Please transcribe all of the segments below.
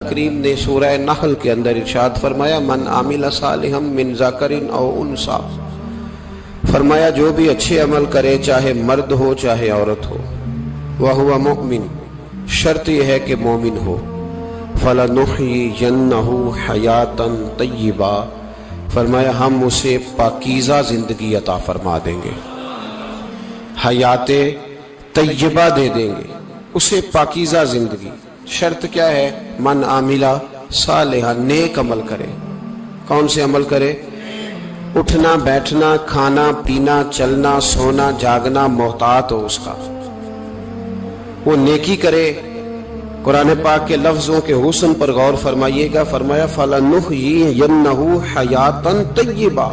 کریم نے سورہ نحل کے اندر ارشاد فرمایا من عامل صالحا من ذکر او انثی، فرمایا جو بھی اچھے عمل کرے چاہے مرد ہو چاہے عورت ہو، وہو مؤمن، شرط یہ ہے کہ مومن ہو، فلنحیینہ حیاتا طیبہ، فرمایا ہم اسے پاکیزہ زندگی عطا فرما دیں گے، حیات طیبہ دے دیں گے اسے، پاکیزہ زندگی۔ شرط کیا ہے؟ من عاملہ صالحا، نیک عمل کرے۔ کون سے عمل کرے؟ اٹھنا بیٹھنا کھانا پینا چلنا سونا جاگنا محتاط ہو اس کا، وہ نیکی کرے۔ قرآن پاک کے لفظوں کے حسن پر غور فرمائیے گا، فرمایا فَلَنُحْيِيَنَّهُ حَيَاتًا طَيِّبًا،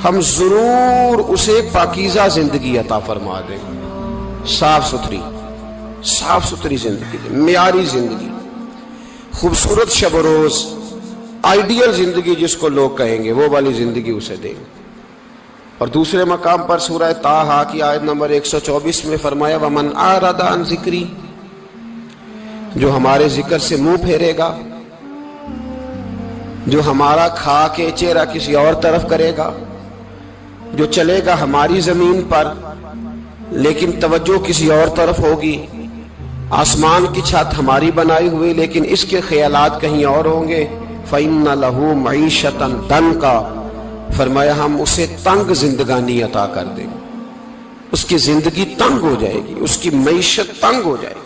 ہم ضرور اسے پاکیزہ زندگی عطا فرما دیں گے، صاف ستھری زندگی، معیاری زندگی، خوبصورت شب و روز، آئیڈیل زندگی جس کو لوگ کہیں گے، وہ والی زندگی اسے دیں گے۔ اور دوسرے مقام پر سورہ طٰہٰ کی آیت نمبر 124 میں فرمایا وَمَنْ أَعْرَضَ عَنْ ذِكْرِی، جو ہمارے ذکر سے منہ پھیرے گا، جو ہمارا کھا کے چہرہ کسی اور طرف کرے گا، جو چلے گا ہماری زمین پر لیکن توجہ کسی اور طرف ہوگی، آسمان کی چھت ہماری بنائی ہوئی لیکن اس کے خیالات کہیں اور ہوں گے، فَإِنَّ لَهُ مَعِيشَةً ضَنْكًا، فرمایا ہم اسے تنگ زندگانی عطا کر دیں گے، اس کی زندگی تنگ ہو جائے گی، اس کی معیشت تنگ ہو جائے گی۔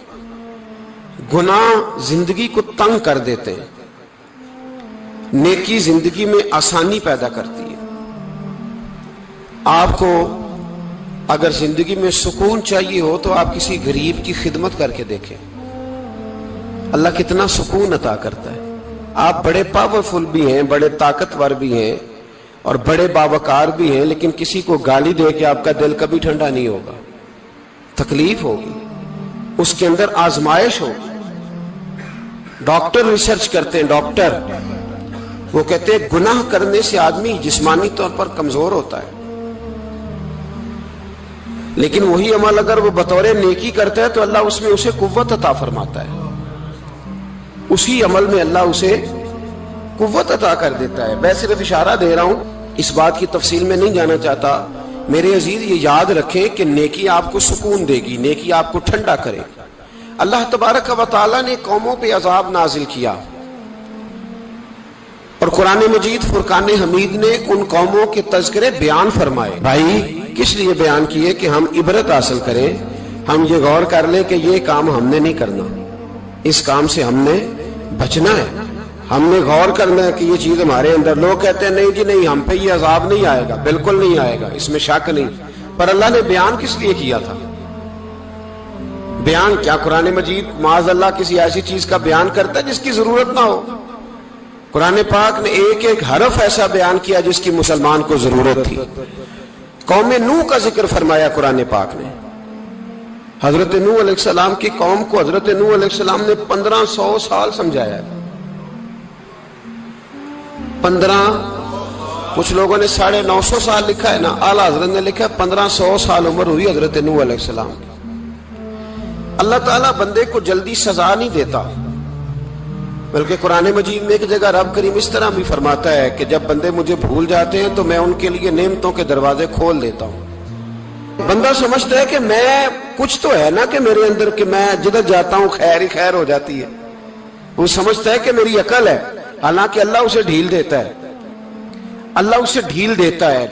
گناہ زندگی کو تنگ کر دیتے ہیں، نیکی زندگی میں آسانی پیدا کرتی ہے۔ آپ کو اگر زندگی میں سکون چاہیے ہو تو آپ کسی غریب کی خدمت کر کے دیکھیں، اللہ کتنا سکون عطا کرتا ہے۔ آپ بڑے پاورفل بھی ہیں، بڑے طاقتور بھی ہیں اور بڑے باوقار بھی ہیں، لیکن کسی کو گالی دے کے آپ کا دل کبھی ٹھنڈا نہیں ہوگا، تکلیف ہوگی، اس کے اندر آزمائش ہوگی۔ ڈاکٹر ریسرچ کرتے ہیں، ڈاکٹر وہ کہتے ہیں گناہ کرنے سے آدمی جسمانی طور پر کمزور ہوتا ہے، لیکن وہی عمل اگر وہ بطور نیکی کرتا ہے تو اللہ اس میں اسے قوت عطا فرماتا ہے، اسی عمل میں اللہ اسے قوت عطا کر دیتا ہے۔ میں صرف اشارہ دے رہا ہوں، اس بات کی تفصیل میں نہیں جانا چاہتا۔ میرے عزیز یہ یاد رکھیں کہ نیکی آپ کو سکون دے گی، نیکی آپ کو ٹھنڈا کرے گی۔ اللہ تبارک و تعالیٰ نے قوموں پہ عذاب نازل کیا اور قرآن مجید فرقان حمید نے ان قوموں کے تذکرے بیان فرمائے۔ بھائی کس لیے بیان کیے؟ کہ ہم عبرت حاصل کریں، ہم یہ غور کر لیں کہ یہ کام ہم نے نہیں کرنا، اس کام سے ہم نے بچنا ہے، ہم نے غور کرنا ہے کہ یہ چیز ہمارے اندر۔ لوگ کہتے ہیں نہیں جی نہیں، ہم پہ یہ عذاب نہیں آئے گا، بالکل نہیں آئے گا، اس میں شک نہیں۔ پر اللہ نے بیان کس لیے کیا تھا؟ بیان کیا قرآن مجید معاذ اللہ کسی ایسی چیز کا بیان کرتا ہے جس کی ضرورت نہ ہو؟ قرآن پاک نے ایک ایک حرف ایسا بیان کیا جس کی مسلمان کو ضرورت تھی۔ قوم نوح کا ذکر فرمایا قرآن پاک نے، حضرت نوح علیہ السلام کی قوم کو حضرت نوح علیہ السلام نے 1500 سال سمجھایا ہے، 15، کچھ لوگوں نے 950 سال لکھا ہے نا، اعلیٰ حضرت نے لکھا ہے 1500 سال عمر ہوئی حضرت نوح علیہ السلام کی۔ اللہ تعالیٰ بندے کو جلدی سزا نہیں دیتا، بلکہ قرآن مجید میں ایک جگہ رب کریم اس طرح بھی فرماتا ہے کہ جب بندے مجھے بھول جاتے ہیں تو میں ان کے لیے نعمتوں کے دروازے کھول دیتا ہوں۔ بندہ سمجھتا ہے کہ میں کچھ تو ہے نا کہ میرے اندر کہ میں جدھر جاتا ہوں خیر ہی خیر ہو جاتی ہے، وہ سمجھتا ہے کہ میری عقل ہے، حالانکہ اللہ اسے ڈھیل دیتا ہے، اللہ اسے ڈھیل دیتا ہے۔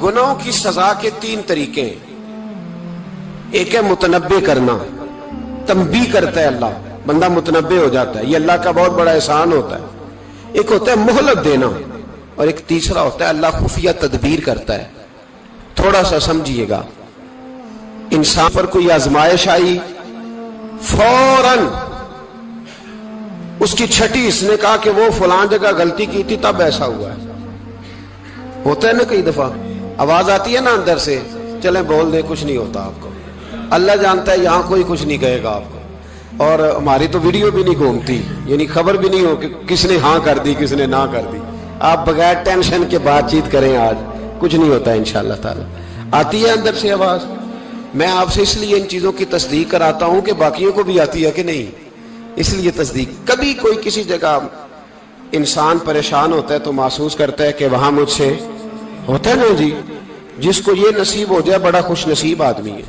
گناہوں کی سزا کے 3 طریقے ہیں، ایک ہے متنبع کرنا، تنبیہ کرتا ہے اللہ، بندہ متنبع ہو جاتا ہے، یہ اللہ کا بہت بڑا احسان ہوتا ہے۔ ایک ہوتا ہے مہلت دینا، اور ایک تیسرا ہوتا ہے اللہ خفیہ تدبیر کرتا ہے۔ تھوڑا سا سمجھیے گا، انسان پر کوئی آزمائش آئی، فوراً اس کی چھٹی اس نے کہا کہ وہ فلاں جگہ غلطی کی تھی تب ایسا ہوا ہے۔ ہوتا ہے نا کئی دفعہ آواز آتی ہے نا اندر سے، چلیں بول دیں کچھ نہیں ہوتا آپ کو، اللہ جانتا ہے یہاں کوئی کچھ نہیں کہے گا آپ کو، اور ہماری تو ویڈیو بھی نہیں گھومتی، یعنی خبر بھی نہیں ہو کہ کس نے ہاں کر دی کس نے نہ کر دی۔ آپ بغیر ٹینشن کے بات چیت کریں، آج کچھ نہیں ہوتا ہے انشاءاللہ تعالی۔ آتی ہے اندر سے آواز، میں آپ سے اس لیے ان چیزوں کی تصدیق کراتا ہوں کہ باقیوں کو بھی آتی ہے کہ نہیں۔ اس لیے تصدیق. کبھی کوئی کسی جگہ انسان پریشان ہوتا ہے تو محسوس کرتا ہے کہ وہاں مجھ سے ہوتا ہے نا جی. جس کو یہ نصیب ہو جائے بڑا خوش نصیب آدمی ہے.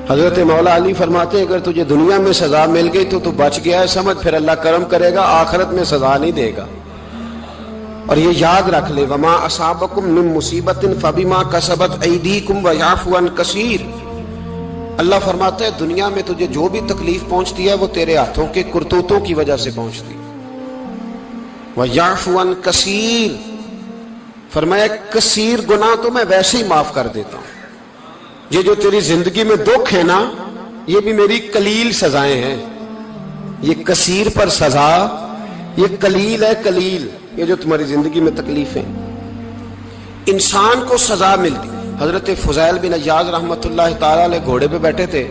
حضرت مولا علی فرماتے ہیں اگر تجھے دنیا میں سزا مل گئی تو تو بچ گیا ہے سمجھ, پھر اللہ کرم کرے گا, آخرت میں سزا نہیں دے گا. اور یہ یاد رکھ لے, وما اصابکم من مصیبت فبما کسبت ایدیکم ویعفو عن کثیر. اللہ فرماتا ہے دنیا میں تجھے جو بھی تکلیف پہنچتی ہے وہ تیرے ہاتھوں کے کرتوتوں کی وجہ سے پہنچتی ہے. ویعفو عن کثیر, فرمایا کثیر گناہ تو میں ویسے ہی معاف کر دیتا ہوں. یہ جو تیری زندگی میں دکھ ہے نا, یہ بھی میری قلیل سزائیں ہیں. یہ کثیر پر سزا, یہ قلیل ہے قلیل. یہ جو تمہاری زندگی میں تکلیفیں, انسان کو سزا ملتی. حضرت فضیل بن عیاض رحمت اللہ تعالی علیہ گھوڑے پہ بیٹھے تھے,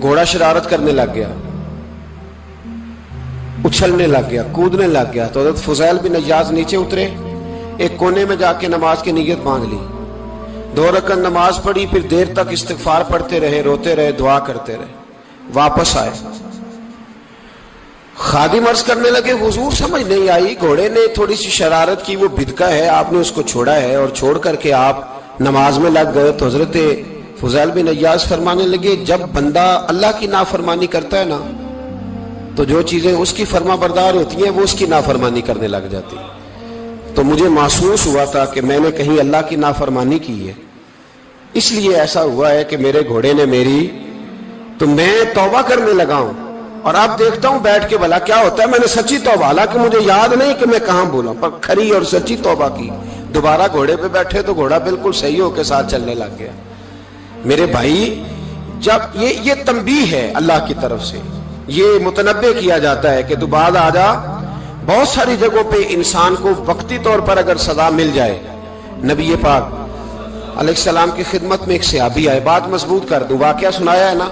گھوڑا شرارت کرنے لگ گیا, اچھلنے لگ گیا, کودنے لگ گیا. تو حضرت فضیل بن عیاض نیچے اترے, ایک کونے میں جا کے نماز کی نیت باندھ لی, 2 رکعت نماز پڑھی, پھر دیر تک استغفار پڑھتے رہے, روتے رہے, دعا کرتے رہے. واپس آئے, خادم عرض کرنے لگے حضور سمجھ نہیں آئی, گھوڑے نے تھوڑی سی شرارت کی, وہ بدکا ہے, آپ نے اس کو چھوڑا ہے اور چھوڑ کر کے آپ نماز میں لگ گئے. تو حضرت فضیل بن عیاض فرمانے لگے جب بندہ اللہ کی نافرمانی کرتا ہے نا تو جو چیزیں اس کی فرما بردار ہوتی ہیں وہ اس کی نافرمانی کرنے لگ جاتی. تو مجھے محسوس ہوا تھا کہ میں نے کہیں اللہ کی نافرمانی کی ہے, اس لیے ایسا ہوا ہے کہ میرے گھوڑے نے میری, تو میں توبہ کرنے لگا ہوں. اور اب دیکھتا ہوں بیٹھ کے بھلا کیا ہوتا ہے. میں نے سچی توبہ, حالانکہ مجھے یاد نہیں کہ میں کہاں بولا, پر کھری اور سچی توبہ کی. دوبارہ گھوڑے پہ بیٹھے تو گھوڑا بالکل صحیح ہو کے ساتھ چلنے لگ گیا. میرے بھائی جب یہ تنبیہ ہے اللہ کی طرف سے, یہ متنبہ کیا جاتا ہے کہ تو بعد آ جا. بہت ساری جگہوں پہ انسان کو وقتی طور پر اگر سزا مل جائے, نبی پاک علیہ السلام کی خدمت میں ایک صحابی آئے, بات مضبوط کر دوں, واقعہ سنایا ہے نا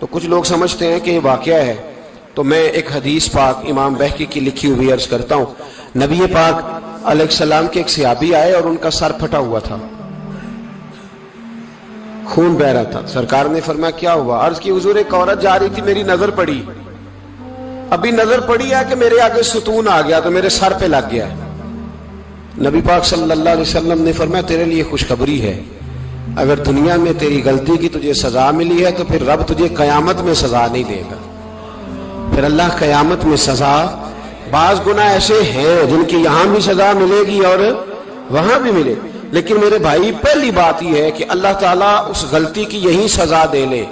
تو کچھ لوگ سمجھتے ہیں کہ یہ واقعہ ہے, تو میں ایک حدیث پاک امام بہقی کی لکھی ہوئی عرض کرتا ہوں. نبی پاک علیہ السلام کے ایک صحابی آئے اور ان کا سر پھٹا ہوا تھا, خون بہ رہا تھا. سرکار نے فرمایا کیا ہوا؟ عرض کی حضور ایک عورت جا رہی تھی, میری نظر پڑی, ابھی نظر پڑی ہے کہ میرے آگے ستون آ گیا تو میرے سر پہ لگ گیا. نبی پاک صلی اللہ علیہ وسلم نے فرمایا تیرے لیے خوشخبری ہے, اگر دنیا میں تیری غلطی کی تجھے سزا ملی ہے تو پھر رب تجھے قیامت میں سزا نہیں دے گا. پھر اللہ قیامت میں سزا, بعض گناہ ایسے ہیں جن کی یہاں بھی سزا ملے گی اور وہاں بھی ملے, لیکن میرے بھائی پہلی بات یہ ہے کہ اللہ تعالیٰ اس غلطی کی یہی سزا دے لے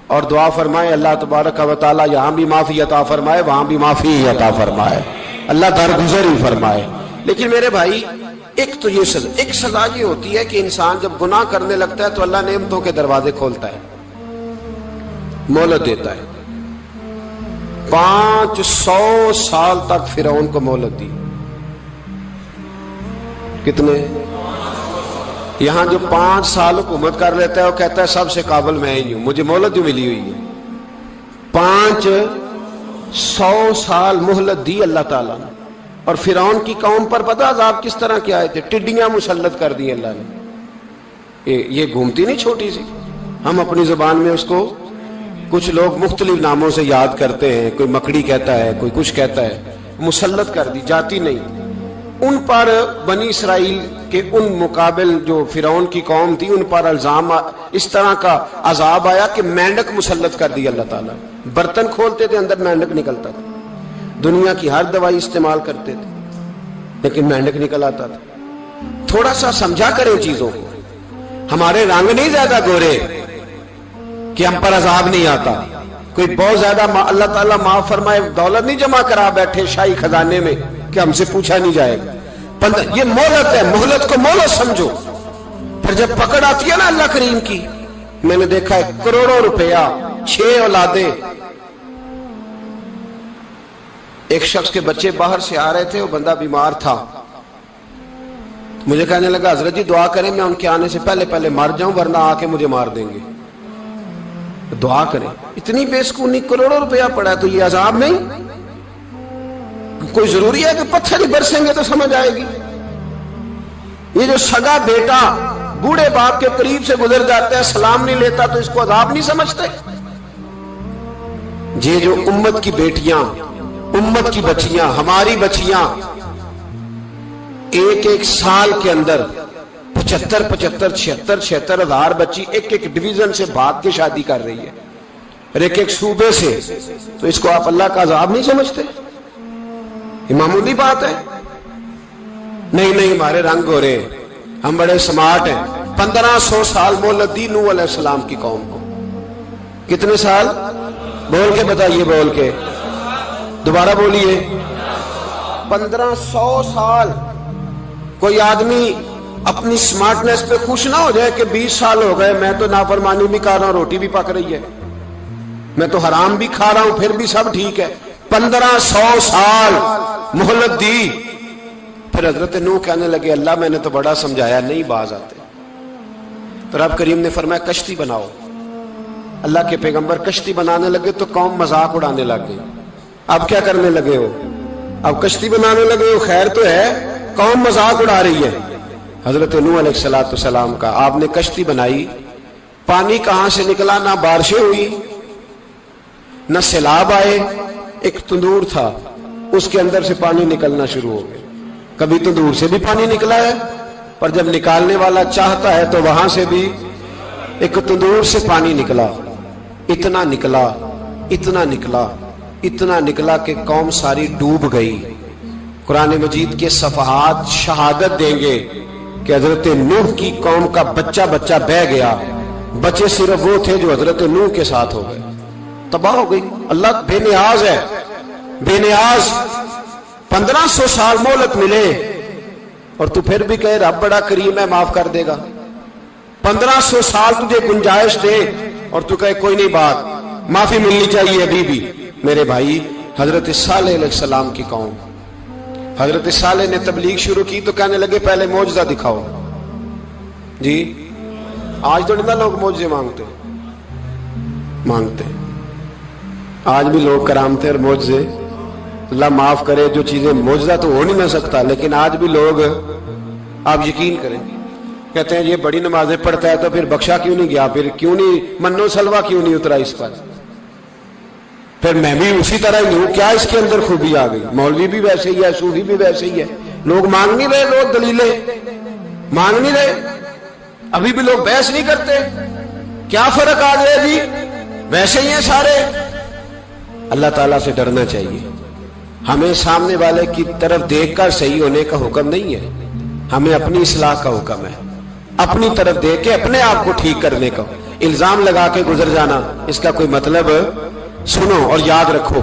اور دعا فرمائے اللہ تبارک و تعالیٰ یہاں بھی معافی عطا فرمائے, وہاں بھی معافی عطا فرمائے, اللہ درگزر ہی فرمائے. لیکن میرے بھائی ایک تو یہ سزا, ایک سزا یہ ہوتی ہے کہ انسان جب گناہ کرنے لگتا ہے تو اللہ نعمتوں کے دروازے کھولتا ہے, مہلت دیتا ہے. 500 سال تک فرعون کو مہلت دی. کتنے؟ یہاں جو 5 سال حکومت کر لیتا ہے وہ کہتا ہے سب سے قابل میں ہی ہوں, مجھے مہلت جو ملی ہوئی ہے. 500 سال مہلت دی اللہ تعالیٰ نے. اور فرعون کی قوم پر پتہ عذاب کس طرح کیا آئے تھے؟ ٹڈیاں مسلط کر دی اللہ نے. یہ گھومتی نہیں چھوٹی سی, ہم اپنی زبان میں اس کو کچھ لوگ مختلف ناموں سے یاد کرتے ہیں, کوئی مکڑی کہتا ہے, کوئی کچھ کہتا ہے. مسلط کر دی, جاتی نہیں. ان پر بنی اسرائیل کے ان مقابل جو فرعون کی قوم تھی ان پر الزام اس طرح کا عذاب آیا کہ مینڈک مسلط کر دی اللہ تعالیٰ. برتن کھولتے تھے اندر مینڈک نکلتا تھا, دنیا کی ہر دوائی استعمال کرتے تھے لیکن مینڈک نکل آتا تھا. تھوڑا سا سمجھا کریں چیزوں کو, ہمارے رنگ نہیں زیادہ گورے کہ ہم پر عذاب نہیں آتا. کوئی بہت زیادہ اللہ تعالیٰ معاف فرمائے دولت نہیں جمع کرا بیٹھے شاہی خزانے میں کہ ہم سے پوچھا نہیں جائے گا. یہ مہلت ہے, مہلت کو مہلت سمجھو. پھر جب پکڑ آتی ہے نا اللہ کریم کی, میں نے دیکھا ہے کروڑوں روپیہ, 6 اولادیں. ایک شخص کے بچے باہر سے آ رہے تھے, وہ بندہ بیمار تھا, مجھے کہنے لگا حضرت جی دعا کریں میں ان کے آنے سے پہلے مر جاؤں ورنہ آ کے مجھے مار دیں گے, دعا کریں. اتنی بے سکونی, کروڑوں روپیہ پڑا ہے تو یہ عذاب نہیں؟ کوئی ضروری ہے کہ پتھر ہی برسیں گے تو سمجھ آئے گی؟ یہ جو سگا بیٹا بوڑھے باپ کے قریب سے گزر جاتا ہے, سلام نہیں لیتا تو اس کو عذاب نہیں سمجھتے؟ یہ جو امت کی بیٹیاں، امت کی بچیاں، ہماری بچیاں ایک ایک سال کے اندر 75 76 ہزار بچی ایک ایک ڈویژن سے بھاگ کے شادی کر رہی ہے، اور ایک ایک صوبے سے، تو اس کو آپ اللہ کا عذاب نہیں سمجھتے؟ یہ معمولی بات ہے؟ نہیں ہمارے رنگ ہو رہے ہیں، ہم بڑے سمارٹ ہیں۔ 1500 سال مہلت دی نوح علیہ السلام کی قوم کو۔ کتنے سال؟ بول کے بتائیے، بول کے دوبارہ بولیے۔ 1500 سال۔ کوئی آدمی اپنی سمارٹنس پہ خوش نہ ہو جائے کہ 20 سال ہو گئے، میں تو نافرمانی بھی کر رہا ہوں، روٹی بھی پک رہی ہے، میں تو حرام بھی کھا رہا ہوں، پھر بھی سب ٹھیک ہے۔ 1500 سال مہلت دی۔ پھر حضرت نوح کہنے لگے اللہ میں نے تو بڑا سمجھایا، نہیں باز آتے۔ تو رب کریم نے فرمایا کشتی بناؤ۔ اللہ کے پیغمبر کشتی بنانے لگے تو قوم مذاق اڑانے لگ گئی۔ اب کیا کرنے لگے ہو؟ اب کشتی بنانے لگے ہو، خیر تو ہے، قوم مذاق اڑا رہی ہے حضرت نوح علیہ السلام کا۔ آپ نے کشتی بنائی، پانی کہاں سے نکلا؟ نہ بارشیں ہوئی، نہ سیلاب آئے، ایک تندور تھا، اس کے اندر سے پانی نکلنا شروع ہو گیا۔ کبھی تندور سے بھی پانی نکلا ہے، پر جب نکالنے والا چاہتا ہے تو وہاں سے بھی ایک تندور سے پانی نکلا۔ اتنا نکلا، اتنا نکلا، اتنا نکلا کہ قوم ساری ڈوب گئی۔ قرآن مجید کے صفحات شہادت دیں گے کہ حضرت نوح کی قوم کا بچہ بچہ بہہ گیا، بچے صرف وہ تھے جو حضرت نوح کے ساتھ ہو گئے، تباہ ہو گئی۔ اللہ بے نیاز ہے، بے نیاز۔ 1500 سال مہلت ملے اور تو پھر بھی کہے رب بڑا کریم ہے، معاف کر دے گا۔ 1500 سال تجھے گنجائش دے اور تو کہے کوئی نہیں، بات معافی ملنی چاہیے ابھی بھی۔ میرے بھائی، حضرت صالح علیہ السلام کی قوم، حضرت صالح نے تبلیغ شروع کی تو کہنے لگے پہلے معجزہ دکھاؤ۔ جی آج تو نہیں لوگ معجزے مانگتے، آج بھی لوگ کرامتے اور معجزے، اللہ معاف کرے، جو چیزیں معجزہ تو ہو نہیں نہ سکتا، لیکن آج بھی لوگ، آپ یقین کریں، کہتے ہیں یہ بڑی نمازیں پڑھتا ہے تو پھر بخشا کیوں نہیں گیا، پھر کیوں نہیں منو سلوا کیوں نہیں اترا اس پر، پھر میں بھی اسی طرح ہی ہوں، کیا اس کے اندر خوبی آ گئی؟ مولوی بھی ویسے ہی ہے، صوفی بھی ویسے ہی ہے، لوگ مانگ نہیں رہے، لوگ دلیلیں مانگ نہیں رہے، ابھی بھی لوگ بحث نہیں کرتے، کیا فرق آ گیا جی؟ ویسے ہی ہیں سارے۔ اللہ تعالیٰ سے ڈرنا چاہیے، ہمیں سامنے والے کی طرف دیکھ کر صحیح ہونے کا حکم نہیں ہے، ہمیں اپنی اصلاح کا حکم ہے، اپنی طرف دیکھ کے اپنے آپ کو ٹھیک کرنے کا۔ الزام لگا کے گزر جانا، اس کا کوئی مطلب؟ سنو اور یاد رکھو،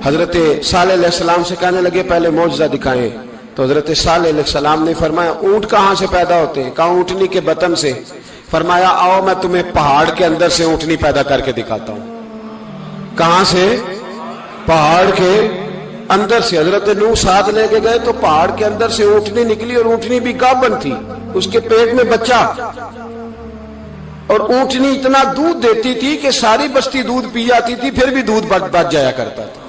حضرت صالح علیہ السلام سے کہنے لگے پہلے معجزہ دکھائیں، تو حضرت صالح علیہ السلام نے فرمایا اونٹ کہاں سے پیدا ہوتے ہیں؟ کہا اونٹنی کے بطن سے۔ فرمایا آؤ میں تمہیں پہاڑ کے اندر سے اونٹنی پیدا کر کے دکھاتا ہوں۔ کہاں سے؟ پہاڑ کے اندر سے۔ حضرت نوح ساتھ لے کے گئے تو پہاڑ کے اندر سے اونٹنی نکلی، اور اونٹنی بھی گابن تھی، اس کے پیٹ میں بچہ، اور اونٹنی اتنا دودھ دیتی تھی کہ ساری بستی دودھ پی جاتی تھی، پھر بھی دودھ بچ جایا کرتا تھا۔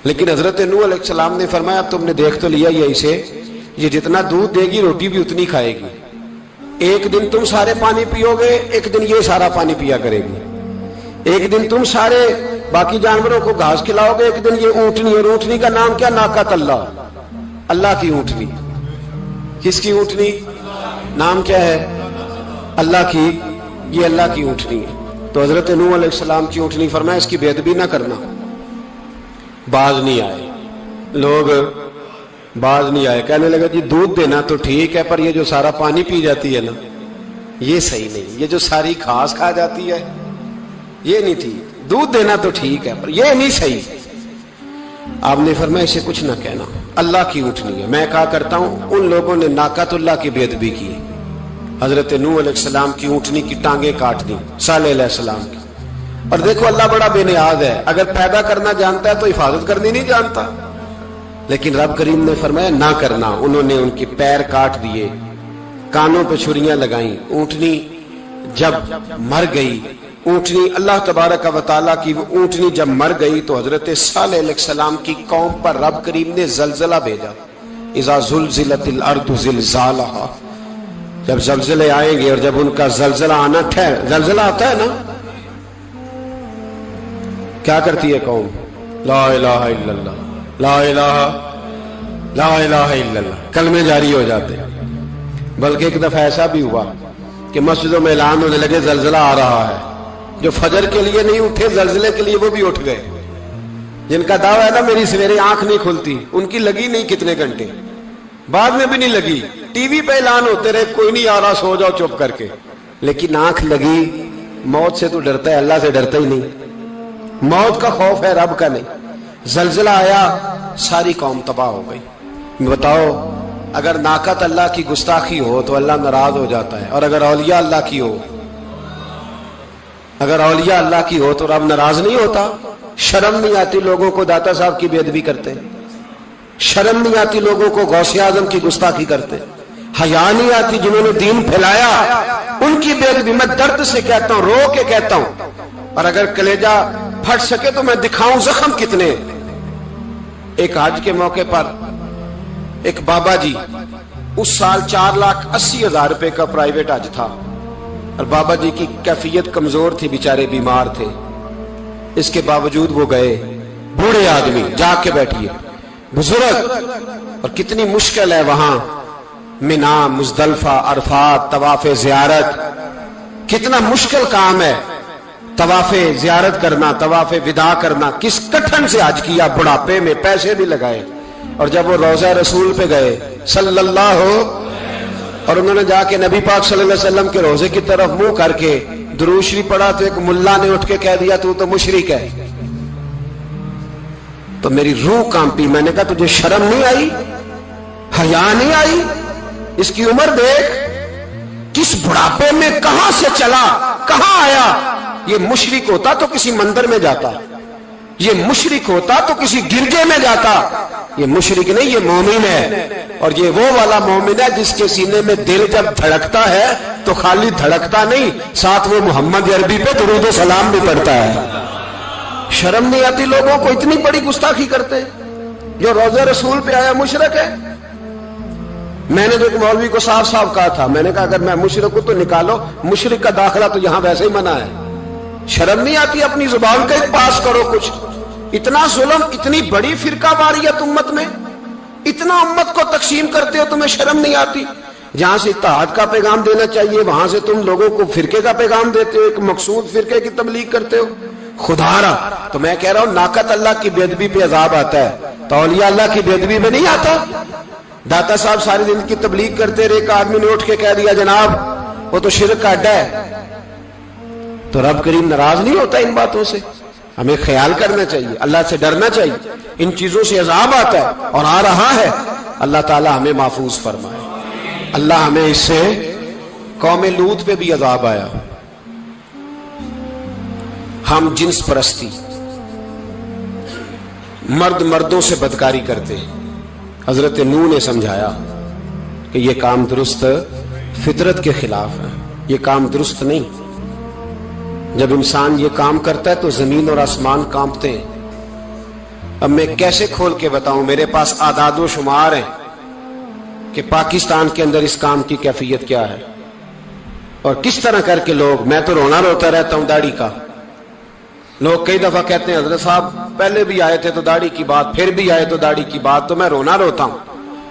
لیکن حضرت نوح علیہ السلام نے فرمایا اب تم نے دیکھ تو لیا یہ اسے، یہ جتنا دودھ دے گی روٹی بھی اتنی کھائے گی، ایک دن تم سارے پانی پیو گے، ایک دن یہ سارا پانی پیا کرے گی، ایک دن تم سارے باقی جانوروں کو گھاس کھلاؤ گے، ایک دن یہ اونٹنی، اور اونٹنی کا نام کیا؟ ناقۃ اللہ، اللہ کی اونٹنی۔ کس کی اونٹنی؟ نام کیا ہے؟ اللہ کی، یہ اللہ کی اونٹنی ہے۔ تو حضرت نوح علیہ السلام کی اونٹنی، فرمایا اس کی بے ادبی نہ کرنا۔ باز نہیں آئے لوگ، باز نہیں آئے، کہنے لگا جی دودھ دینا تو ٹھیک ہے، پر یہ جو سارا پانی پی جاتی ہے نا یہ صحیح نہیں، یہ جو ساری گھاس کھا جاتی ہے یہ نہیں ٹھیک، دودھ دینا تو ٹھیک ہے پر یہ نہیں صحیح۔ آپ نے فرمایا اسے کچھ نہ کہنا، اللہ کی اونٹنی ہے۔ میں کہا کرتا ہوں ان لوگوں نے ناقۃ اللہ کی بے ادبی کی، حضرت نوح علیہ السلام کی اونٹنی کی ٹانگیں کاٹ دی، صالح علیہ السلام کی۔ اور دیکھو اللہ بڑا بے نیاز ہے، اگر پیدا کرنا جانتا ہے تو حفاظت کرنی نہیں جانتا، لیکن رب کریم نے فرمایا نہ کرنا۔ انہوں نے ان کے پیر کاٹ دیے، کانوں پہ چھریاں لگائیں۔ اونٹنی جب مر گئی، اونٹنی اللہ تبارک و تعالیٰ کی وہ اونٹنی جب مر گئی تو حضرت صالح علیہ السلام کی قوم پر رب کریم نے زلزلہ بھیجا۔ اذا زلزلت الارض زلزالہا، جب زلزلے آئیں گے اور جب ان کا زلزلہ آنا زلزلہ آتا ہے نا، کیا کرتی ہے قوم؟ لا الہ الا اللہ، لا الہ الا اللہ، کلمے جاری ہو جاتے. بلکہ ایک دفعہ ایسا بھی ہوا کہ مسجدوں میں اعلان ہونے لگے زلزلہ آ رہا ہے. جو فجر کے لیے نہیں اٹھے زلزلے کے لیے وہ بھی اٹھ گئے. جن کا دعویٰ ہے نا میری سویرے آنکھ نہیں کھلتی، ان کی لگی نہیں کتنے گھنٹے، بعد میں بھی نہیں لگی. ٹی وی پہ اعلان ہوتے رہے کوئی نہیں آ رہا، سو جاؤ چپ کر کے. لیکن آنکھ لگی. موت سے تو ڈرتا ہے، اللہ سے ڈرتا ہی نہیں. موت کا خوف ہے، رب کا نہیں. زلزلہ آیا، ساری قوم تباہ ہو گئی. بتاؤ اگر ناقت اللہ کی گستاخی ہو تو اللہ ناراض ہو جاتا ہے، اور اگر اولیاء اللہ کی ہو، اگر اولیاء اللہ کی ہو تو رب ناراض نہیں ہوتا. شرم نہیں آتی لوگوں کو داتا صاحب کی بے ادبی کرتے، شرم نہیں آتی لوگوں کو غوث اعظم کی گستاخی کرتے، حیا نہیں آتی جنہوں نے دین پھیلایا ان کی بے ادبی. میں درد سے کہتا ہوں، رو کے کہتا ہوں، اور اگر کلیجہ پھٹ سکے تو میں دکھاؤں زخم کتنے. ایک حج کے موقع پر ایک بابا جی، اس سال 4,80,000 روپے کا پرائیویٹ حج تھا، اور بابا جی کی کیفیت کمزور تھی، بیچارے بیمار تھے. اس کے باوجود وہ گئے. بوڑھے آدمی، جا کے بیٹھیے، بزرگ، اور کتنی مشکل ہے وہاں منا، مزدلفہ، عرفات، طواف زیارت. کتنا مشکل کام ہے طواف زیارت کرنا، طواف وداع کرنا. کس کٹھن سے حج کیا، بڑھاپے میں پیسے بھی لگائے. اور جب وہ روضہ رسول پہ گئے صلی اللہ ہو، اور انہوں نے جا کے نبی پاک صلی اللہ علیہ وسلم کے روزے کی طرف منہ کر کے درود شریف پڑھا تو ایک ملا نے اٹھ کے کہہ دیا تو مشرک ہے. تو میری روح کانپی. میں نے کہا تجھے شرم نہیں آئی، حیا نہیں آئی؟ اس کی عمر دیکھ، کس بڑھاپے میں کہاں سے چلا، کہاں آیا. یہ مشرک ہوتا تو کسی مندر میں جاتا، یہ مشرک ہوتا تو کسی گرجے میں جاتا. یہ مشرک نہیں، یہ مومن ہے. اور یہ وہ والا مومن ہے جس کے سینے میں دل جب دھڑکتا ہے تو خالی دھڑکتا نہیں، ساتھ وہ محمد عربی پہ درود و سلام بھی پڑھتا ہے. شرم نہیں آتی لوگوں کو؟ اتنی بڑی گستاخی کرتے. جو روضہ رسول پہ آیا مشرک ہے. میں نے تو ایک مولوی کو صاف صاف کہا تھا، میں نے کہا اگر میں مشرک ہوں تو نکالو، مشرک کا داخلہ تو یہاں ویسے ہی منع ہے. شرم نہیں آتی؟ اپنی زبان کا ایک پاس کرو کچھ. اتنا ظلم، اتنی بڑی فرقہ واریت امت میں، اتنا امت کو تقسیم کرتے ہو، تمہیں شرم نہیں آتی؟ جہاں سے اتحاد کا پیغام دینا چاہیے وہاں سے تم لوگوں کو فرقے کا پیغام دیتے ہو، ایک مقصود فرقے کی تبلیغ کرتے ہو. خدا را، تو میں کہہ رہا ہوں ناقت اللہ کی بے ادبی پہ عذاب آتا ہے تو اولیاء اللہ کی بے ادبی میں نہیں آتا. داتا صاحب ساری دن کی تبلیغ کرتے رہے، ایک آدمی نے اٹھ کے کہہ دیا جناب وہ تو شرک کا اڈا ہے، تو رب کریم ناراض نہیں ہوتا ان باتوں سے؟ ہمیں خیال کرنا چاہیے، اللہ سے ڈرنا چاہیے. ان چیزوں سے عذاب آتا ہے اور آ رہا ہے. اللہ تعالی ہمیں محفوظ فرمائے. اللہ ہمیں اس سے، قوم لوط پہ بھی عذاب آیا. ہم جنس پرستی، مرد مردوں سے بدکاری کرتے ہیں. حضرت نوح نے سمجھایا کہ یہ کام درست فطرت کے خلاف ہے، یہ کام درست نہیں. جب انسان یہ کام کرتا ہے تو زمین اور آسمان کانپتے ہیں. اب میں کیسے کھول کے بتاؤں؟ میرے پاس اعداد و شمار ہیں کہ پاکستان کے اندر اس کام کی کیفیت کیا ہے اور کس طرح کر کے لوگ، میں تو رونا روتا رہتا ہوں داڑھی کا. لوگ کئی دفعہ کہتے ہیں حضرت صاحب پہلے بھی آئے تھے تو داڑھی کی بات، پھر بھی آئے تو داڑھی کی بات. تو میں رونا روتا ہوں،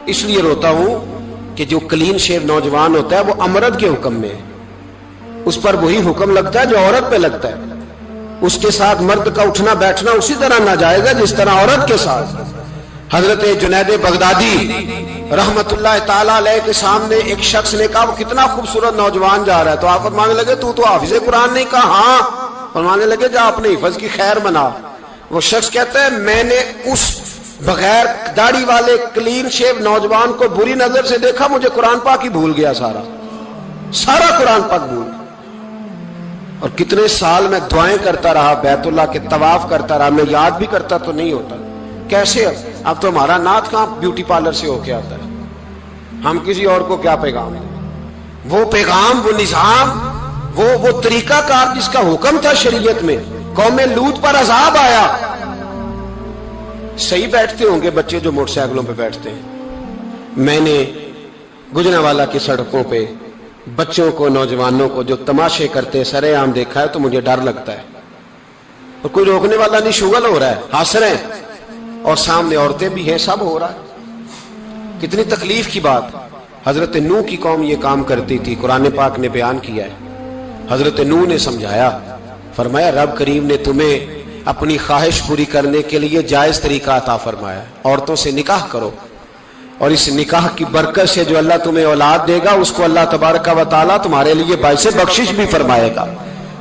اس لیے روتا ہوں کہ جو کلین شیو نوجوان ہوتا ہے وہ امرد کے حکم میں ہے، اس پر وہی حکم لگتا ہے جو عورت پہ لگتا ہے. اس کے ساتھ مرد کا اٹھنا بیٹھنا اسی طرح ناجائز ہے جس طرح عورت کے ساتھ. حضرت جنید بغدادی رحمت اللہ تعالی علیہ کے سامنے ایک شخص نے کہا وہ کتنا خوبصورت نوجوان جا رہا ہے، تو آپ فرمانے لگے تو حافظ قرآن نہیں؟ کہا ہاں. فرمانے لگے جا اپنے حفظ کی خیر بنا. وہ شخص کہتا ہے میں نے اس بغیر داڑھی والے کلین شیو نوجوان کو بری نظر سے دیکھا، مجھے قرآن پاک ہی بھول گیا، سارا قرآن پاک بھول گیا. اور کتنے سال میں دعائیں کرتا رہا، بیت اللہ کے طواف کرتا رہا، میں یاد بھی کرتا تو نہیں ہوتا. کیسے؟ اب تو ہمارا نعت کہاں بیوٹی پارلر سے ہو کے آتا ہے. ہم کسی اور کو کیا پیغام دیں؟ وہ پیغام، وہ نظام، وہ طریقہ کار جس کا حکم تھا شریعت میں. قوم لوط پر عذاب آیا. صحیح بیٹھتے ہوں گے بچے جو موٹر سائیکلوں پہ بیٹھتے ہیں. میں نے گجرانوالہ کی سڑکوں پہ بچوں کو، نوجوانوں کو جو تماشے کرتے سرے عام دیکھا ہے تو مجھے ڈر لگتا ہے. اور کوئی روکنے والا نہیں، شغل ہو رہا ہے، ہنس رہے ہیں، اور سامنے عورتیں بھی ہیں، سب ہو رہا ہے۔ کتنی تکلیف کی بات۔ حضرت نوح کی قوم یہ کام کرتی تھی، قرآن پاک نے بیان کیا ہے۔ حضرت نوح نے سمجھایا، فرمایا رب کریم نے تمہیں اپنی خواہش پوری کرنے کے لیے جائز طریقہ عطا فرمایا، عورتوں سے نکاح کرو، اور اس نکاح کی برکت سے جو اللہ تمہیں اولاد دے گا اس کو اللہ تبارک و تعالیٰ تمہارے لیے باعث بخشش بھی فرمائے گا۔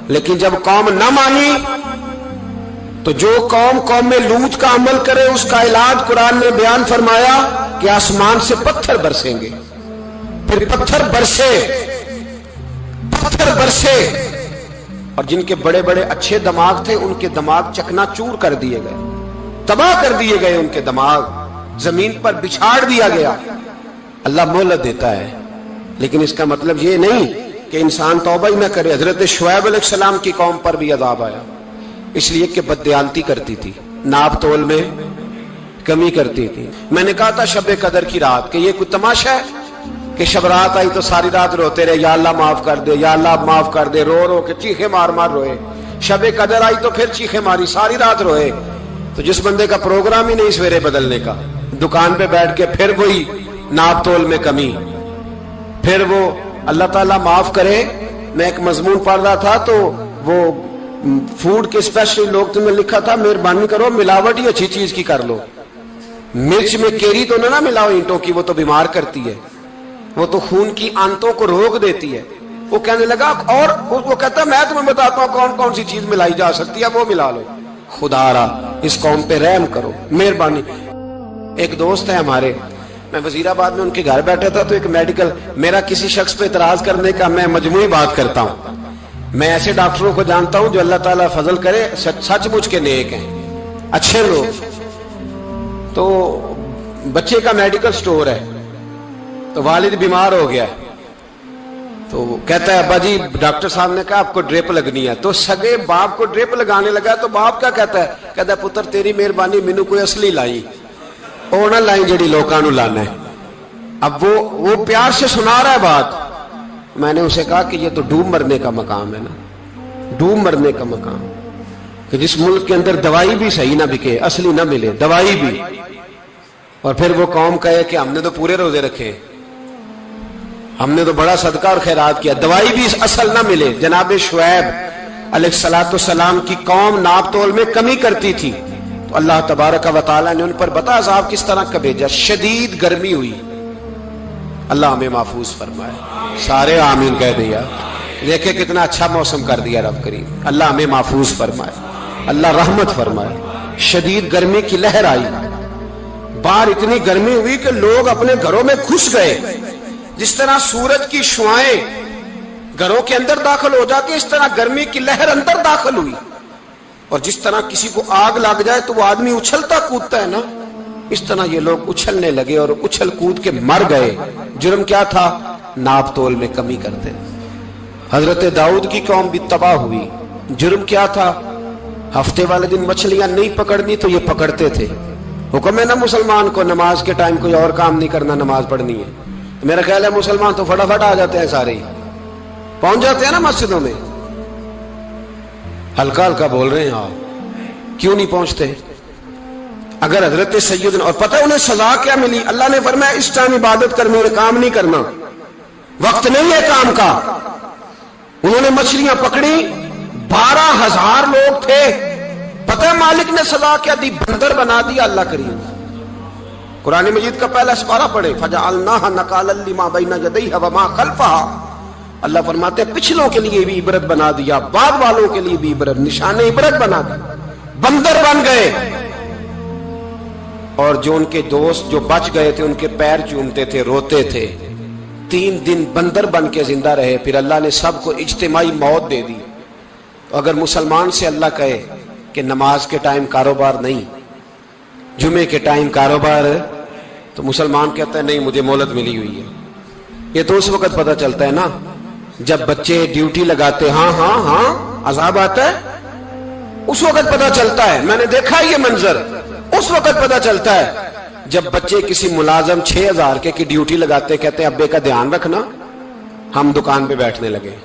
لیکن جب قوم نہ مانی تو جو قوم میں لوط کا عمل کرے اس کا علاج قرآن نے بیان فرمایا کہ آسمان سے پتھر برسیں گے، پھر پتھر برسے، اور جن کے بڑے بڑے اچھے دماغ تھے ان کے دماغ چکنا چور کر دیے گئے، تباہ کر دیے گئے، ان کے دماغ زمین پر بچھاڑ دیا گیا۔ اللہ مہلت دیتا ہے، لیکن اس کا مطلب یہ نہیں کہ انسان توبہ ہی نہ کرے۔ حضرت شعیب علیہ السلام کی قوم پر بھی عذاب آیا، اس لیے کہ بددیانتی کرتی تھی، ناپ تول میں کمی کرتی تھی۔ میں نے کہا تھا شب قدر کی رات کہ یہ کوئی تماشا ہے کہ شب رات آئی تو ساری رات روتے رہے، یا اللہ معاف کر دے، یا اللہ معاف کر دے، رو رو کے چیخے مار مار روئے۔ شب قدر آئی تو پھر چیخے ماری، ساری رات روئے۔ تو جس بندے کا پروگرام ہی نہیں سویرے بدلنے کا، دکان پہ بیٹھ کے پھر وہی ناپ تول میں کمی، پھر وہ اللہ تعالیٰ معاف کرے۔ میں ایک مضمون پڑھ رہا تھا تو وہ فوڈ کے اسپیشل لوگ تمہیں لکھا تھا مہربانی کرو ملاوٹ ہی اچھی چیز کی کر لو، مرچ میں کیری تو نہ ملاؤ اینٹوں کی، وہ تو بیمار کرتی ہے، وہ تو خون کی آنتوں کو روک دیتی ہے۔ وہ کہنے لگا، اور وہ کہتا میں تمہیں بتاتا ہوں کون کون سی چیز ملائی جا سکتی ہے، وہ ملا لو۔ خدا را اس قوم پہ رحم کرو، مہربانی۔ ایک دوست ہے ہمارے، میں وزیر آباد میں ان کے گھر بیٹھا تھا تو ایک میڈیکل، میرا کسی شخص پہ اعتراض کرنے کا میں مجموعی بات کرتا ہوں۔ میں ایسے ڈاکٹروں کو جانتا ہوں جو اللہ تعالیٰ فضل کرے سچ مچ کے نیک ہیں، اچھے لوگ۔ تو بچے کا میڈیکل سٹور ہے، تو والد بیمار ہو گیا، تو کہتا ہے ابا جی ڈاکٹر صاحب نے کہا آپ کو ڈرپ لگنی ہے، تو سگے باپ کو ڈرپ لگانے لگا۔ تو باپ کیا کہتا ہے پتر تیری مہربانی، مینوں کوئی اصلی لائی، وہ نہ لائی جڑی لوکاں نوں لانا ہے۔ اب وہ پیار سے سنا رہا ہے بات۔ میں نے اسے کہا کہ یہ تو ڈوب مرنے کا مقام ہے نا، ڈوب مرنے کا مقام، کہ جس ملک کے اندر دوائی بھی صحیح نہ بکے، اصلی نہ ملے دوائی بھی، اور پھر وہ قوم کہے کہ ہم نے تو پورے روزے رکھے، ہم نے تو بڑا صدقہ اور خیرات کیا، دوائی بھی اصل نہ ملے۔ جناب شعیب علیہ السلام کی قوم ناپ تول میں کمی کرتی تھی، تو اللہ تبارک و تعالیٰ نے ان پر بتا عذاب کس طرح کا بھیجا، شدید گرمی ہوئی۔ اللہ ہمیں محفوظ فرمائے، سارے آمین کہہ دیا۔ دیکھیں کتنا اچھا موسم کر دیا رب کریم، اللہ ہمیں محفوظ فرمائے، اللہ رحمت فرمائے۔ شدید گرمی کی لہر آئی، باہر اتنی گرمی ہوئی کہ لوگ اپنے گھروں میں گھس گئے۔ جس طرح سورج کی شعائیں گھروں کے اندر داخل ہو جاتی ہے، اس طرح گرمی کی لہر اندر داخل ہوئی، اور جس طرح کسی کو آگ لگ جائے تو وہ آدمی اچھلتا کودتا ہے نا، اس طرح یہ لوگ اچھلنے لگے اور اچھل کود کے مر گئے۔ جرم کیا تھا؟ ناپ تول میں کمی کرتے۔ حضرت داؤد کی قوم بھی تباہ ہوئی، جرم کیا تھا؟ ہفتے والے دن مچھلیاں نہیں پکڑنی تو یہ پکڑتے تھے۔ حکم ہے نا مسلمان کو نماز کے ٹائم کوئی اور کام نہیں کرنا، نماز پڑھنی ہے۔ میرا خیال ہے مسلمان تو فٹافٹ آ جاتے ہیں، سارے ہی پہنچ جاتے ہیں نا مسجدوں میں۔ ہلکا ہلکا بول رہے ہیں آپ، کیوں نہیں پہنچتے؟ اگر حضرت سیدنا، اور پتہ انہیں سزا کیا ملی؟ اللہ نے فرمایا اس ٹائم عبادت کر، میرے کام نہیں کرنا، وقت نہیں ہے کام کا۔ انہوں نے مچھلیاں پکڑی، 12,000 لوگ تھے، پتہ ہے مالک نے سزا کیا دی؟ بندر بنا دیا اللہ کریم۔ قرآن مجید کا پہلا سپارہ پڑھے، فَجَعَلْنَاهَا نَكَالًا لِمَا بَيْنَ يَدَيْهَا وَمَا خَلْفَهَا۔ اللہ فرماتے ہیں پچھلوں کے لیے بھی عبرت بنا دیا، بعد والوں کے لیے بھی عبرت، نشان عبرت بنا دیا۔ بندر بن گئے، اور جو ان کے دوست جو بچ گئے تھے ان کے پیر چومتے تھے، روتے تھے۔ 3 دن بندر بن کے زندہ رہے، پھر اللہ نے سب کو اجتماعی موت دے دی۔ تو اگر مسلمان سے اللہ کہے کہ نماز کے ٹائم کاروبار نہیں، جمعے کے ٹائم کاروبار، تو مسلمان کہتا ہے نہیں مجھے مہلت ملی ہوئی ہے۔ یہ تو اس وقت پتہ چلتا ہے نا جب بچے ڈیوٹی لگاتے، ہاں ہاں ہاں عذاب آتا ہے، اس وقت پتہ چلتا ہے۔ میں نے دیکھا یہ منظر، اس وقت پتہ چلتا ہے جب بچے کسی ملازم 6,000 کے کی ڈیوٹی لگاتے، کہتے ہیں ابے کا دھیان رکھنا، ہم دکان پہ بیٹھنے لگے۔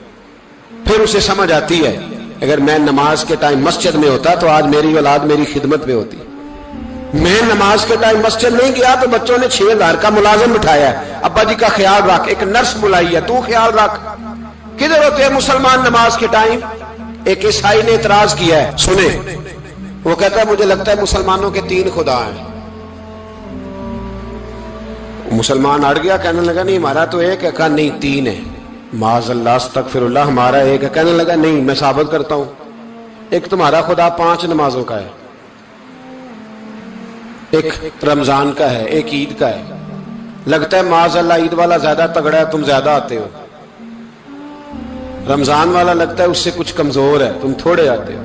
پھر اسے سمجھ آتی ہے اگر میں نماز کے ٹائم مسجد میں ہوتا تو آج میری اولاد میری خدمت میں ہوتی. میں نماز کے ٹائم مسجد نہیں گیا تو بچوں نے 6,000 کا ملازم بٹھایا ہے, ابا جی کا خیال رکھ, ایک نرس بلائی ہے, تو خیال رکھ. کدھر ہوتے ہیں مسلمان نماز کے ٹائم؟ ایک عیسائی نے اعتراض کیا ہے, سنیں, وہ کہتا ہے مجھے لگتا ہے مسلمانوں کے 3 خدا ہیں. مسلمان اڑ گیا, کہنے لگا نہیں ہمارا تو ایک ہے. کہا نہیں 3 ہے. معاذ اللہ استغفر اللہ, ہمارا ایک ہے. کہنے لگا نہیں میں ثابت کرتا ہوں, ایک تمہارا خدا 5 نمازوں کا ہے, ایک رمضان کا ہے, ایک عید کا ہے. لگتا ہے معاذ اللہ عید والا زیادہ تگڑا ہے, تم زیادہ آتے ہو. رمضان والا لگتا ہے اس سے کچھ کمزور ہے, تم تھوڑے آتے ہو.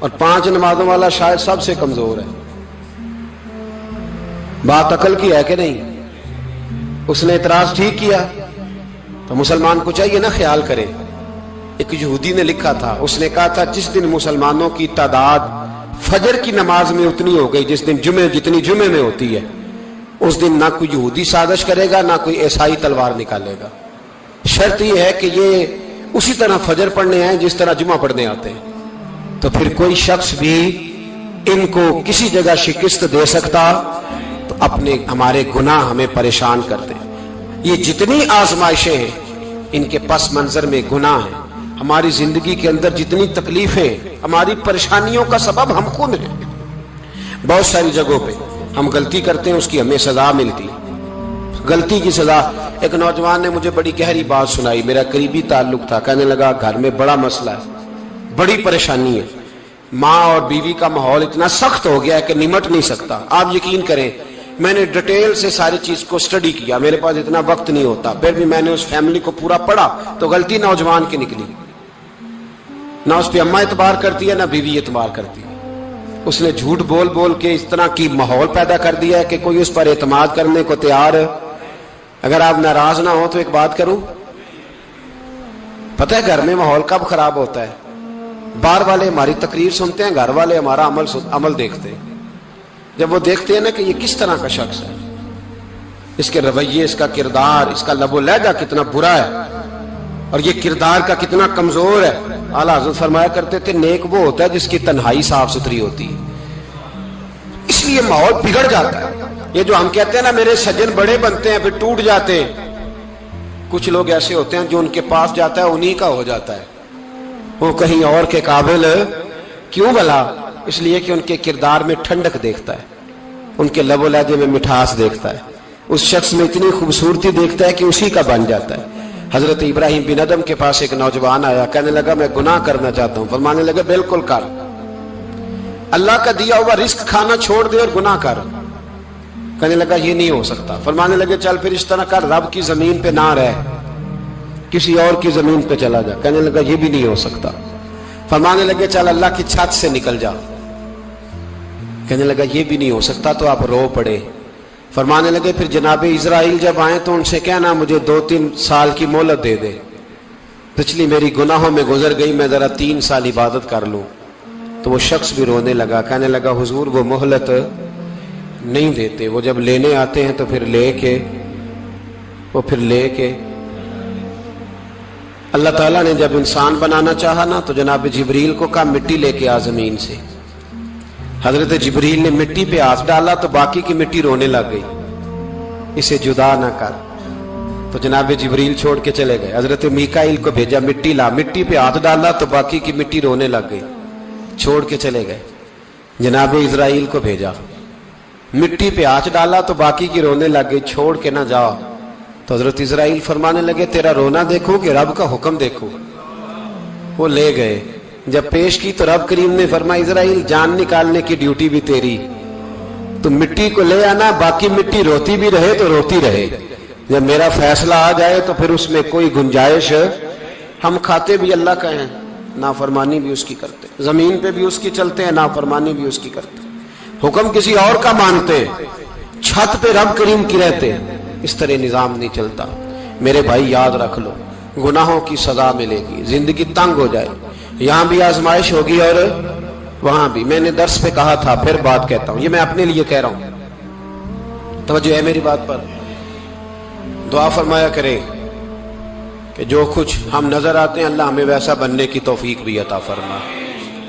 اور 5 نمازوں والا شاید سب سے کمزور ہے. بات عقل کی ہے کہ نہیں؟ اس نے اعتراض ٹھیک کیا. تو مسلمان کو چاہیے نا خیال کرے. ایک یہودی نے لکھا تھا, اس نے کہا تھا جس دن مسلمانوں کی تعداد فجر کی نماز میں اتنی ہو گئی جس دن جتنی جمعے میں ہوتی ہے, اس دن نہ کوئی یہودی سازش کرے گا نہ کوئی عیسائی تلوار نکالے گا. شرط یہ ہے کہ یہ اسی طرح فجر پڑھنے آئے جس طرح جمعہ پڑھنے آتے ہیں. تو پھر کوئی شخص بھی ان کو کسی جگہ شکست دے سکتا تو اپنے ہمارے گناہ ہمیں پریشان کرتے. یہ جتنی آزمائشیں ہیں ان کے پس منظر میں گناہ ہیں. ہماری زندگی کے اندر جتنی تکلیفیں, ہماری پریشانیوں کا سبب ہم خود ہیں. بہت ساری جگہوں پہ ہم غلطی کرتے ہیں, اس کی ہمیں سزا ملتی, غلطی کی سزا. ایک نوجوان نے مجھے بڑی گہری بات سنائی, میرا قریبی تعلق تھا. کہنے لگا گھر میں بڑا مسئلہ ہے, بڑی پریشانی ہے, ماں اور بیوی کا ماحول اتنا سخت ہو گیا ہے کہ نمٹ نہیں سکتا. آپ یقین کریں میں نے ڈیٹیل سے ساری چیز کو سٹڈی کیا, میرے پاس اتنا وقت نہیں ہوتا, پھر بھی میں نے اس فیملی کو پورا پڑھا. تو غلطی نوجوان کی نکلی, نہ اس پہ اماں اعتبار کرتی ہے نہ بیوی اعتبار کرتی ہے. اس نے جھوٹ بول بول کے اس طرح کی ماحول پیدا کر دیا ہے کہ کوئی اس پر اعتماد کرنے کو تیار ہے. اگر آپ ناراض نہ ہو تو ایک بات کروں, پتہ ہے گھر میں ماحول کب خراب ہوتا ہے؟ باہر والے ہماری تقریر سنتے ہیں, گھر والے ہمارا عمل دیکھتے ہیں. جب وہ دیکھتے ہیں نا کہ یہ کس طرح کا شخص ہے, اس کے رویے, اس کا کردار, اس کا لب و لہجہ کتنا برا ہے اور یہ کردار کا کتنا کمزور ہے. اعلیٰ حضرت فرمایا کرتے تھے نیک وہ ہوتا ہے جس کی تنہائی صاف ستھری ہوتی ہے. اس لیے ماحول بگڑ جاتا ہے. یہ جو ہم کہتے ہیں نا میرے سجن بڑے بنتے ہیں پھر ٹوٹ جاتے ہیں, کچھ لوگ ایسے ہوتے ہیں جو ان کے پاس جاتا ہے انہی کا ہو جاتا ہے. وہ کہیں اور کے قابل کیوں بھلا؟ اس لیے کہ ان کے کردار میں ٹھنڈک دیکھتا ہے, ان کے لب و لہجے میں مٹھاس دیکھتا ہے, اس شخص میں اتنی خوبصورتی دیکھتا ہے کہ اسی کا بن جاتا ہے. حضرت ابراہیم بن ادم کے پاس ایک نوجوان آیا, کہنے لگا میں گناہ کرنا چاہتا ہوں. فرمانے لگے بالکل کر, اللہ کا دیا ہوا رزق کھانا چھوڑ دے اور گناہ کر. کہنے لگا یہ نہیں ہو سکتا. فرمانے لگے چل پھر اس طرح کر, رب کی زمین پہ نہ رہ, کسی اور کی زمین پہ چلا جا. کہنے لگا یہ بھی نہیں ہو سکتا. فرمانے لگے چل اللہ کی چھت سے نکل جا. کہنے لگا یہ بھی نہیں ہو سکتا. تو آپ رو پڑے. فرمانے لگے پھر جناب اسرائیل جب آئیں تو ان سے کہنا مجھے 2-3 سال کی مہلت دے دے, پچھلی میری گناہوں میں گزر گئی, میں ذرا 3 سال عبادت کر لوں. تو وہ شخص بھی رونے لگا, کہنے لگا حضور وہ مہلت نہیں دیتے, وہ جب لینے آتے ہیں تو پھر لے کے اللہ تعالیٰ نے جب انسان بنانا چاہا نا تو جناب جبریل کو کہا مٹی لے کے آ زمین سے. حضرت جبریل نے مٹی پہ ہاتھ ڈالا تو باقی کی مٹی رونے لگ گئی, اسے جدا نہ کر. تو جناب جبریل چھوڑ کے چلے گئے. حضرت میکائیل کو بھیجا مٹی لا, مٹی پہ ہاتھ ڈالا تو باقی کی مٹی رونے لگ گئی, چھوڑ کے چلے گئے. جناب اسرائیل کو بھیجا, مٹی پہ ہاتھ ڈالا تو باقی کی رونے لگ گئی, چھوڑ کے نہ جاؤ. تو حضرت اسرائیل فرمانے لگے تیرا رونا دیکھو کہ رب کا حکم دیکھو. وہ لے گئے, جب پیش کی تو رب کریم نے فرمایا اسرائیل جان نکالنے کی ڈیوٹی بھی تیری, تو مٹی کو لے آنا, باقی مٹی روتی بھی رہے تو روتی رہے. جب میرا فیصلہ آ جائے تو پھر اس میں کوئی گنجائش, ہم کھاتے بھی اللہ کا ہیں, نافرمانی بھی اس کی کرتے, زمین پہ بھی اس کی چلتے ہیں, نافرمانی بھی اس کی کرتے, حکم کسی اور کا مانتے, چھت پہ رب کریم کی رہتے. اس طرح نظام نہیں چلتا. میرے بھائی یاد رکھ لو, گناہوں کی سزا ملے گی, زندگی تنگ ہو جائے, یہاں بھی آزمائش ہوگی اور وہاں بھی. میں نے درس پہ کہا تھا, پھر بات کہتا ہوں, یہ میں اپنے لیے کہہ رہا ہوں, توجہ ہے میری بات پر. دعا فرمایا کرے کہ جو کچھ ہم نظر آتے ہیں اللہ ہمیں ویسا بننے کی توفیق بھی عطا فرما.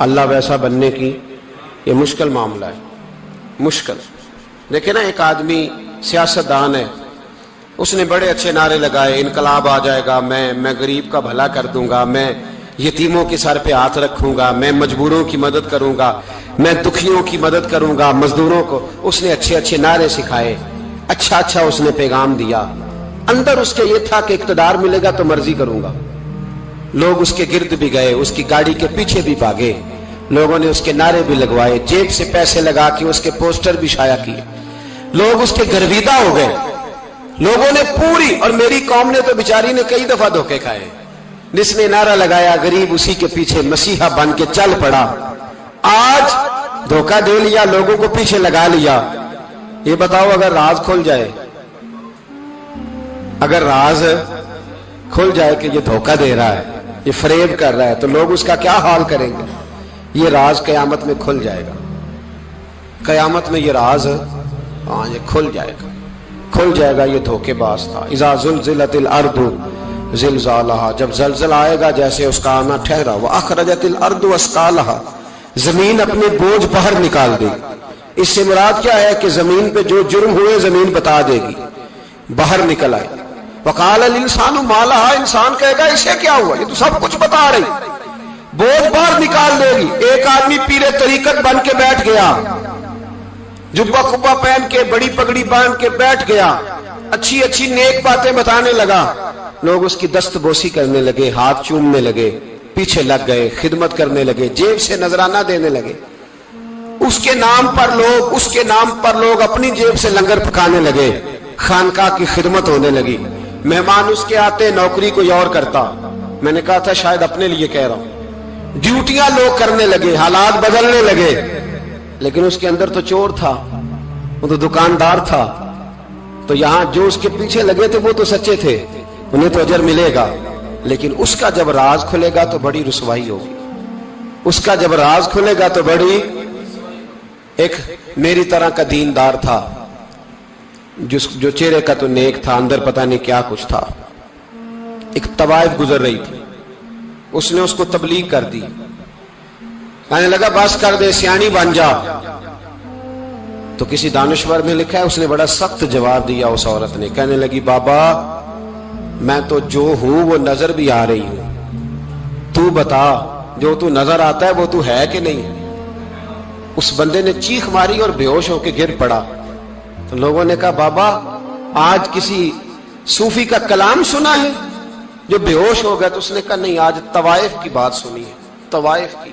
اللہ ویسا بننے کی یہ مشکل معاملہ ہے, مشکل. دیکھیں نا, ایک آدمی سیاستدان ہے, اس نے بڑے اچھے نعرے لگائے, انقلاب آ جائے گا, میں غریب کا بھلا کر دوں گا, میں یتیموں کے سر پہ ہاتھ رکھوں گا, میں مجبوروں کی مدد کروں گا, میں دکھیوں کی مدد کروں گا, مزدوروں کو. اس نے اچھے اچھے نعرے سکھائے, اچھا اس نے پیغام دیا. اندر اس کے یہ تھا کہ اقتدار ملے گا تو مرضی کروں گا. لوگ اس کے گرد بھی گئے, اس کی گاڑی کے پیچھے بھی بھاگے, لوگوں نے اس کے نعرے بھی لگوائے, جیب سے پیسے لگا کے اس کے پوسٹر بھی شائع کیے. لوگ اس کے گرویدہ ہو گئے. لوگوں نے پوری, اور میری قوم نے تو بیچاری نے کئی دفعہ دھوکے کھائے. جس نے نعرہ لگایا غریب اسی کے پیچھے مسیحا بن کے چل پڑا. آج دھوکہ دے لیا, لوگوں کو پیچھے لگا لیا. یہ بتاؤ اگر راز کھل جائے, اگر راز کھل جائے کہ یہ دھوکہ دے رہا ہے, یہ فریب کر رہا ہے, تو لوگ اس کا کیا حال کریں گے؟ یہ راز قیامت میں کھل جائے گا. قیامت میں یہ راز یہ کھل جائے گا, کھل جائے گا. یہ دھوکے باز تھا. اذا زلزلت الارض زلزالہا, جب زلزلہ آئے گا جیسے اس کا آنا ٹھہرا. واخرجت الارض اثقالہا, زمین اپنے بوجھ باہر نکال دے. اس سے مراد کیا ہے کہ زمین پہ جو جرم ہوئے زمین بتا دے گی, باہر نکل آئے. وقال الانسان ما لہا, انسان کہے گا اسے کیا ہوا, یہ تو سب کچھ بتا رہی. بوجھ باہر نکال دے گی. ایک آدمی پیر طریقت بن کے بیٹھ گیا, جبہ کبہ پہن کے, بڑی پگڑی باندھ کے بیٹھ گیا, اچھی اچھی نیک باتیں بتانے لگا. لوگ اس کی دست بوسی کرنے لگے, ہاتھ چومنے لگے, پیچھے لگ گئے, خدمت کرنے لگے, جیب سے نذرانہ دینے لگے. اس کے نام پر لوگ اپنی جیب سے لنگر پکانے لگے, خانقاہ کی خدمت ہونے لگی. مہمان اس کے آتے, نوکری کوئی اور کرتا. میں نے کہا تھا شاید اپنے لیے کہہ رہا ہوں. ڈیوٹیاں لوگ کرنے لگے, حالات بدلنے لگے. لیکن اس کے اندر تو چور تھا, وہ تو دکاندار تھا. تو یہاں جو اس کے پیچھے لگے تھے وہ تو سچے تھے, انہیں تو اجر ملے گا. لیکن اس کا جب راز کھلے گا تو بڑی رسوائی ہوگی. اس کا جب راز کھلے گا تو بڑی. ایک میری طرح کا دیندار تھا, جو چہرے کا تو نیک تھا, اندر پتہ نہیں کیا کچھ تھا. ایک طوائف گزر رہی تھی, اس نے اس کو تبلیغ کر دی. کہنے لگا بس کر دے, سیانی بن جا. تو کسی دانشور میں لکھا ہے اس نے بڑا سخت جواب دیا. اس عورت نے کہنے لگی بابا میں تو جو ہوں وہ نظر بھی آ رہی ہوں, تو بتا جو تو نظر آتا ہے وہ تو ہے کہ نہیں. اس بندے نے چیخ ماری اور بے ہوش ہو کے گر پڑا. تو لوگوں نے کہا بابا آج کسی صوفی کا کلام سنا ہے جو بے ہوش ہو گیا. تو اس نے کہا نہیں, آج طوائف کی بات سنی ہے, طوائف کی.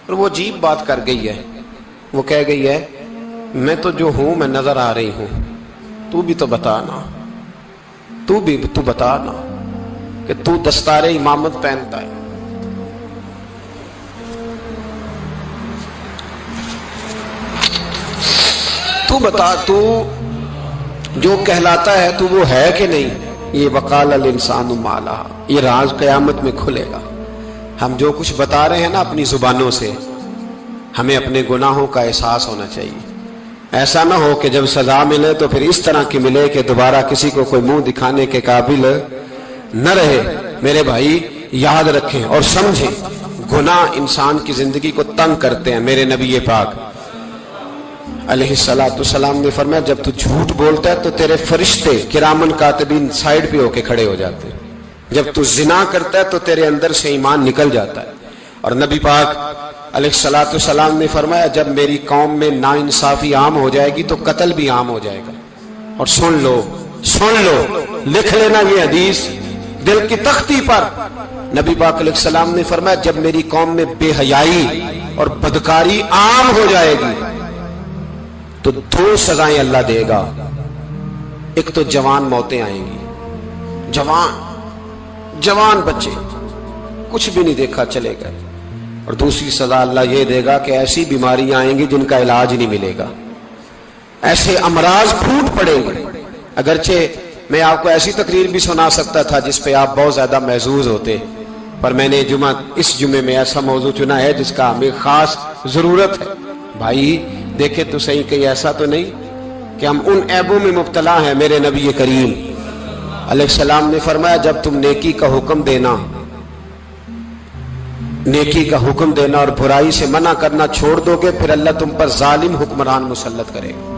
اور وہ عجیب بات کر گئی ہے. وہ کہہ گئی ہے میں تو جو ہوں میں نظر آ رہی ہوں, تو بھی تو بتانا, تو بتانا کہ تو دستار امامت پہنتا ہے. تو بتا, تو جو کہلاتا ہے تو وہ ہے کہ نہیں. یہ وقال الانسان ما لہا, یہ راز قیامت میں کھلے گا. ہم جو کچھ بتا رہے ہیں نا اپنی زبانوں سے, ہمیں اپنے گناہوں کا احساس ہونا چاہیے. ایسا نہ ہو کہ جب سزا ملے تو پھر اس طرح کی ملے کہ دوبارہ کسی کو کوئی منہ دکھانے کے قابل نہ رہے. میرے بھائی یاد رکھیں اور سمجھیں, گناہ انسان کی زندگی کو تنگ کرتے ہیں. میرے نبی پاک علیہ السلام نے فرمایا جب تو جھوٹ بولتا ہے تو تیرے فرشتے کرامن کاتبین سائیڈ پہ ہو کے کھڑے ہو جاتے ہیں. جب تو زنا کرتا ہے تو تیرے اندر سے ایمان نکل جاتا ہے. اور نبی پاک علیہ السلام نے فرمایا جب میری قوم میں ناانصافی عام ہو جائے گی تو قتل بھی عام ہو جائے گا. اور سن لو, لکھ لینا یہ حدیث دل کی تختی پر. نبی پاک علیہ السلام نے فرمایا جب میری قوم میں بے حیائی اور بدکاری عام ہو جائے گی تو 2 سزائیں اللہ دے گا. ایک تو جوان موتیں آئیں گی, جوان بچے کچھ بھی نہیں دیکھا چلے گئے. اور دوسری سزا اللہ یہ دے گا کہ ایسی بیماریاں آئیں گی جن کا علاج نہیں ملے گا, ایسے امراض پھوٹ پڑیں گے. اگرچہ میں آپ کو ایسی تقریر بھی سنا سکتا تھا جس پہ آپ بہت زیادہ محظوظ ہوتے, پر میں نے اس جمعے میں ایسا موضوع چنا ہے جس کا ہمیں خاص ضرورت ہے. بھائی دیکھے تو صحیح, کہیں ایسا تو نہیں کہ ہم ان عیبوں میں مبتلا ہیں. میرے نبی کریم علیہ السلام نے فرمایا جب تم نیکی کا حکم دینا اور برائی سے منع کرنا چھوڑ دو گے پھر اللہ تم پر ظالم حکمران مسلط کرے گا.